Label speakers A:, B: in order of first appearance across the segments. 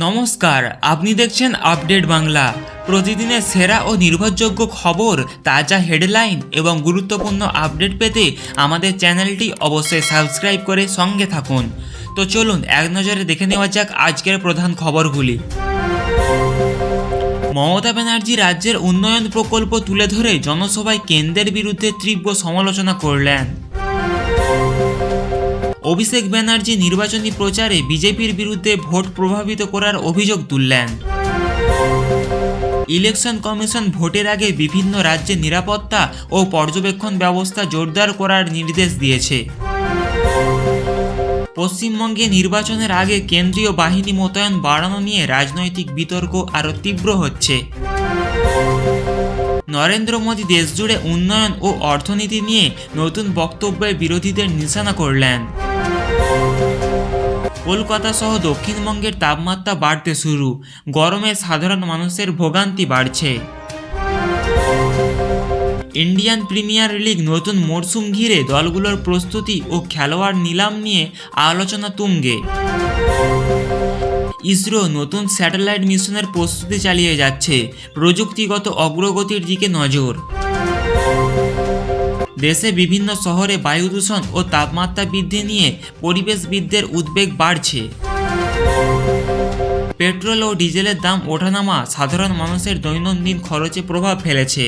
A: নমস্কার, আপনি দেখছেন আপডেট বাংলা। প্রতিদিনের সেরা ও নির্ভরযোগ্য খবর, তাজা হেডলাইন এবং গুরুত্বপূর্ণ আপডেট পেতে আমাদের চ্যানেলটি অবশ্যই সাবস্ক্রাইব করে সঙ্গে থাকুন। তো চলুন এক নজরে দেখে নেওয়া যাক আজকের প্রধান খবরগুলি। মমতা ব্যানার্জি রাজ্যের উন্নয়ন প্রকল্প তুলে ধরে জনসভায় কেন্দ্রের বিরুদ্ধে তীব্র সমালোচনা করলেন। অভিষেক ব্যানার্জি নির্বাচনী প্রচারে বিজেপির বিরুদ্ধে ভোট প্রভাবিত করার অভিযোগ তুললেন। ইলেকশন কমিশন ভোটের আগে বিভিন্ন রাজ্যে নিরাপত্তা ও পর্যবেক্ষণ ব্যবস্থা জোরদার করার নির্দেশ দিয়েছে। পশ্চিমবঙ্গে নির্বাচনের আগে কেন্দ্রীয় বাহিনী মোতায়েন বাড়ানো নিয়ে রাজনৈতিক বিতর্ক আরও তীব্র হচ্ছে। নরেন্দ্র মোদী দেশজুড়ে উন্নয়ন ও অর্থনীতি নিয়ে নতুন বক্তব্যে বিরোধীদের নিশানা করলেন। কলকাতা সহ দক্ষিণবঙ্গের তাপমাত্রা বাড়তে শুরু, গরমে সাধারণ মানুষের ভোগান্তি বাড়ছে। ইন্ডিয়ান প্রিমিয়ার লিগ নতুন মরশুম ঘিরে দলগুলোর প্রস্তুতি ও খেলোয়াড় নিলাম নিয়ে আলোচনা তুঙ্গে। ইসরো নতুন স্যাটেলাইট মিশনের প্রস্তুতি চালিয়ে যাচ্ছে, প্রযুক্তিগত অগ্রগতির দিকে নজর। দেশে বিভিন্ন শহরে বায়ু দূষণ ও তাপমাত্রা বৃদ্ধি নিয়ে পরিবেশবিদদের উদ্বেগ বাড়ছে। পেট্রোল ও ডিজেলের দাম ওঠানামা সাধারণ মানুষের দৈনন্দিন খরচে প্রভাব ফেলেছে।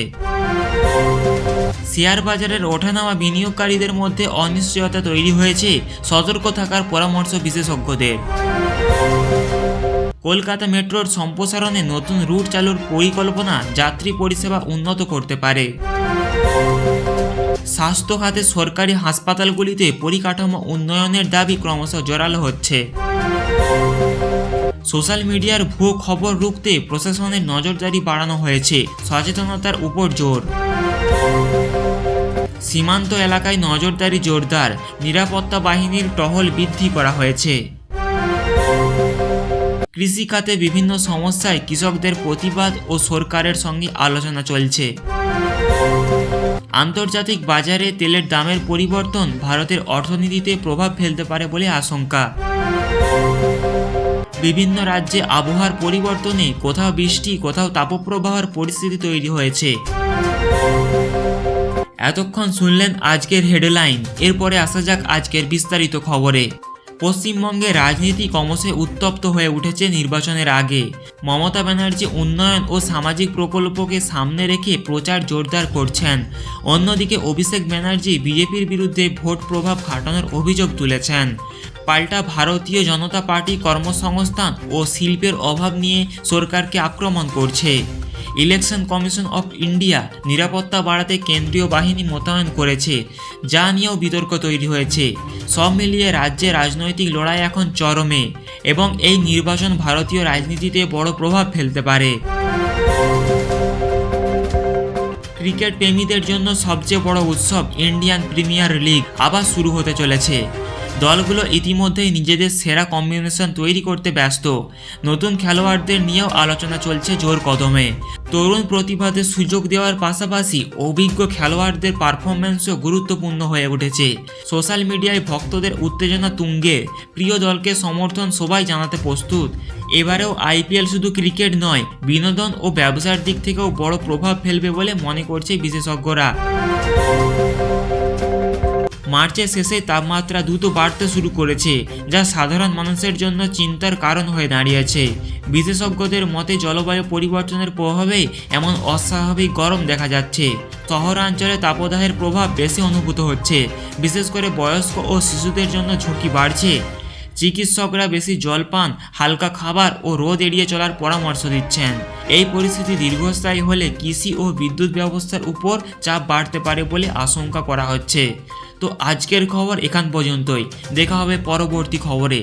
A: শেয়ার বাজারের ওঠানামা বিনিয়োগকারীদের মধ্যে অনিশ্চয়তা তৈরি হয়েছে, সতর্ক থাকার পরামর্শ বিশেষজ্ঞদের। কলকাতা মেট্রোর সম্প্রসারণে নতুন রুট চালুর পরিকল্পনা যাত্রী পরিষেবা উন্নত করতে পারে। স্বাস্থ্য খাতে সরকারি হাসপাতালগুলিতে পরিকাঠামো উন্নয়নের দাবি ক্রমশ জোরালো হচ্ছে। সোশ্যাল মিডিয়ার ভুয়ো খবর রুখতে প্রশাসনের নজরদারি বাড়ানো হয়েছে, সচেতনতার উপর জোর। সীমান্ত এলাকায় নজরদারি জোরদার, নিরাপত্তা বাহিনীর টহল বৃদ্ধি করা হয়েছে। কৃষি খাতে বিভিন্ন সমস্যায় কৃষকদের প্রতিবাদ ও সরকারের সঙ্গে আলোচনা চলছে। আন্তর্জাতিক বাজারে তেলের দামের পরিবর্তন ভারতের অর্থনীতিতে প্রভাব ফেলতে পারে বলে আশঙ্কা। বিভিন্ন রাজ্যে আবহাওয়ার পরিবর্তনে কোথাও বৃষ্টি, কোথাও তাপপ্রবাহের পরিস্থিতি তৈরি হয়েছে। এতক্ষণ শুনলেন আজকের হেডলাইন, এরপরে আসা যাক আজকের বিস্তারিত খবরে। পশ্চিমবঙ্গে রাজনীতি ক্রমশ উত্তপ্ত হয়ে উঠেছে নির্বাচনের আগে। মমতা ব্যানার্জি উন্নয়ন ও সামাজিক প্রকল্পকে সামনে রেখে প্রচার জোরদার করছেন। অন্যদিকে অভিষেক ব্যানার্জি বিজেপির বিরুদ্ধে ভোট প্রভাব খাটানোর অভিযোগ তুলেছেন। পাল্টা ভারতীয় জনতা পার্টি কর্মসংস্থান ও শিল্পের অভাব নিয়ে সরকারকে আক্রমণ করছে। ইলেকশন কমিশন অফ ইন্ডিয়া নিরাপত্তা বাড়াতে কেন্দ্রীয় বাহিনী মোতায়েন করেছে, যা নিয়েও বিতর্ক তৈরি হয়েছে। সব মিলিয়ে রাজ্যে রাজনৈতিক লড়াই এখন চরমে এবং এই নির্বাচন ভারতীয় রাজনীতিতে বড় প্রভাব ফেলতে পারে। ক্রিকেট প্রেমীদের জন্য সবচেয়ে বড় উৎসব ইন্ডিয়ান প্রিমিয়ার লিগ আবার শুরু হতে চলেছে। দলগুলো ইতিমধ্যেই নিজেদের সেরা কম্বিনেশন তৈরি করতে ব্যস্ত। নতুন খেলোয়াড়দের নিয়েও আলোচনা চলছে জোর কদমে। তরুণ প্রতিভাদের সুযোগ দেওয়ার পাশাপাশি অভিজ্ঞ খেলোয়াড়দের পারফরম্যান্সও গুরুত্বপূর্ণ হয়ে উঠেছে। সোশ্যাল মিডিয়ায় ভক্তদের উত্তেজনা তুঙ্গে, প্রিয় দলকে সমর্থন সবাই জানাতে প্রস্তুত। এবারেও আইপিএল শুধু ক্রিকেট নয়, বিনোদন ও ব্যবসার দিক থেকেও বড় প্রভাব ফেলবে বলে মনে করছে বিশেষজ্ঞরা। মার্চের শেষে তাপমাত্রা দ্রুত বাড়তে শুরু করেছে, যা সাধারণ মানুষের জন্য চিন্তার কারণ হয়ে দাঁড়িয়েছে। বিশেষজ্ঞদের মতে জলবায়ু পরিবর্তনের প্রভাবে এমন অস্বাভাবিক গরম দেখা যাচ্ছে। শহরাঞ্চলে তাপদাহের প্রভাব বেশি অনুভূত হচ্ছে, বিশেষ করে বয়স্ক ও শিশুদের জন্য ঝুঁকি বাড়ছে। চিকিৎসকরা বেশি জল পান, হালকা খাবার ও রোদ এড়িয়ে চলার পরামর্শ দিচ্ছেন। এই পরিস্থিতি দীর্ঘস্থায়ী হলে কৃষি ও বিদ্যুৎ ব্যবস্থার উপর চাপ বাড়তে পারে বলে আশঙ্কা করা হচ্ছে। তো আজকের খবর এখান পর্যন্তই, দেখা হবে পরবর্তী খবরে।